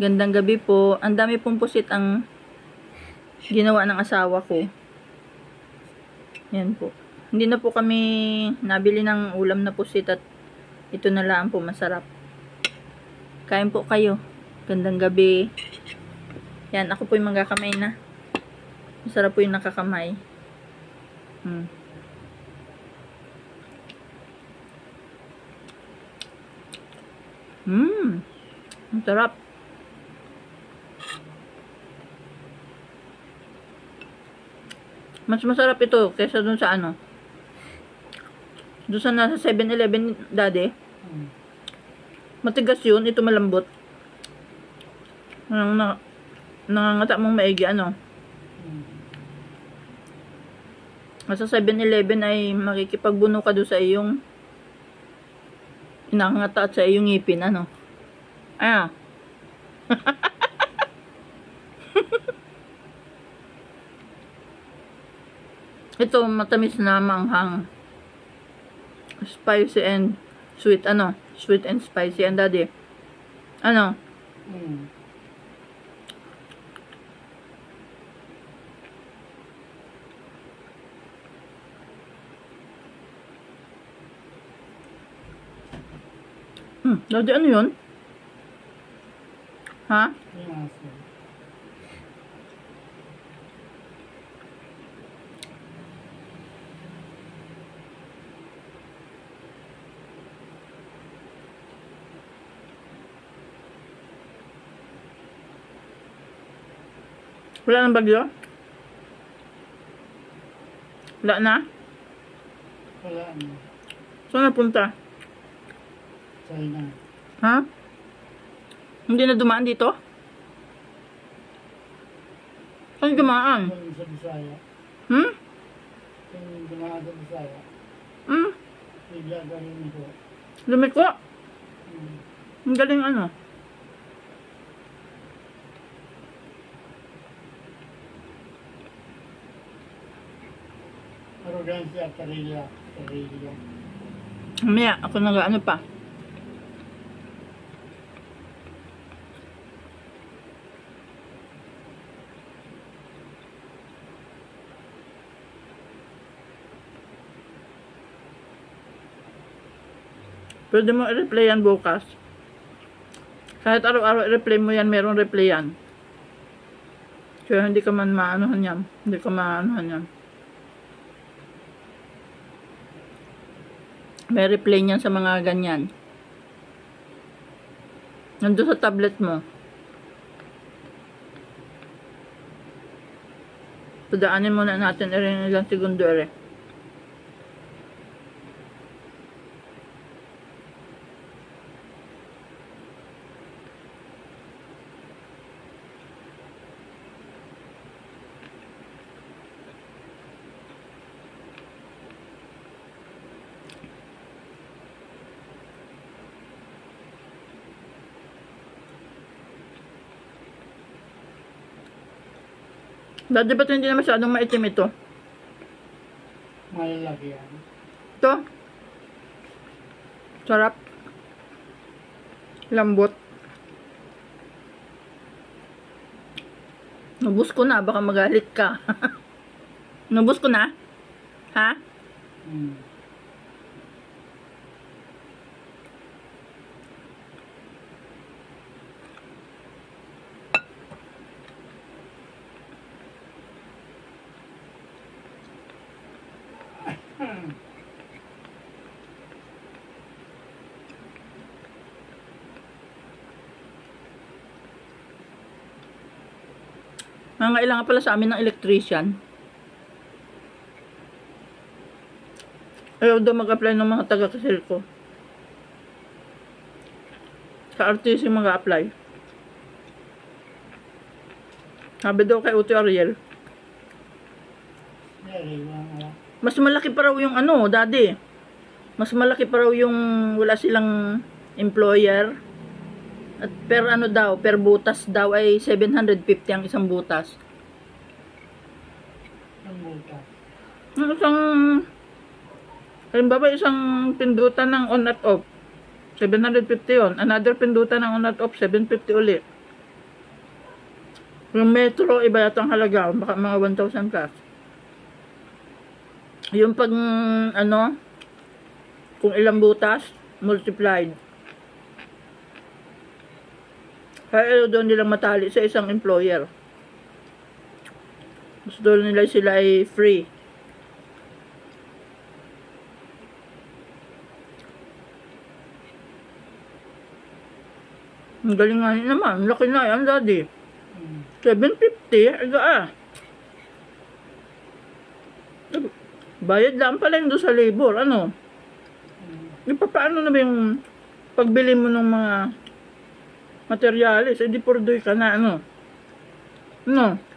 Gandang gabi po. Ang dami pong pusit ang ginawa ng asawa ko. Yan po. Hindi na po kami nabili ng ulam na pusit at ito na lang po masarap. Kain po kayo. Gandang gabi. Yan, ako po yung magkakamay na. Masarap po yung nakakamay. Ang sarap. Mas masarap ito kaysa dun sa ano. Dun sa nasa 7-Eleven, daddy. Matigas yun. Ito malambot. Nangangata mong maigi, ano. Sa 7-Eleven ay makikipagbuno ka doon sa iyong inangata at sa iyong ngipin, ano. Ayan. Ito, matamis na manghang. Spicy and sweet, ano. Sweet and spicy, and daddy. Ano? Daddy, ano yun? Ha? Wala nang bagyo? Wala na? Wala na. Saan napunta? China. Ha? Hindi na dumaan dito? Saan dumaan? Yung sa Bisaya. Yung dumaan sa Bisaya. Bigla galing nito. Lumiko? Ang galing, ano? Arrogancia, karilla. Mamaya, ako nag-ano pa. Pwede mo i-replay yan bukas. Kahit araw-araw i-replay mo yan, merong replay yan. Kaya hindi ka man maanuhan yan. Hindi ka maanuhan yan. May replay niyan sa mga ganyan. Nandun sa tablet mo. Padaanin muna natin ilang segundo ere. Dati ba't hindi na masyadong maitim ito? Malalaki yan. Ito. Sarap. Lambot. Nubos ko na. Baka magalit ka. Nubos ko na? Ha? Nangailangan pala sa amin ng electrician. Ayaw daw mag-apply ng mga taga-kasil ko. Sa RTC mag-apply. Sabi daw kay Uti Ariel. Mas malaki pa raw yung ano, daddy. Mas malaki pa raw yung wala silang employer. At per ano daw, per butas daw ay 750 ang isang butas. Ang butas? Isang, halimbawa isang pindutan ng on at off, 750 yun. Another pindutan ng on at off, 750 ulit. Yung metro, iba yata ang halaga. Baka mga 1,000 plus. Yung pag, ano, kung ilang butas, multiplied. Kaya doon nilang matali sa isang employer. Gusto nila sila ay free. Ang galing nga naman. Laki na yan, daddy. 750. Aga bayad lang pala yung doon sa labor. Ano? Paano na ba yung pagbili mo ng mga materyales? Eh di pordoy ka na. Ano? No?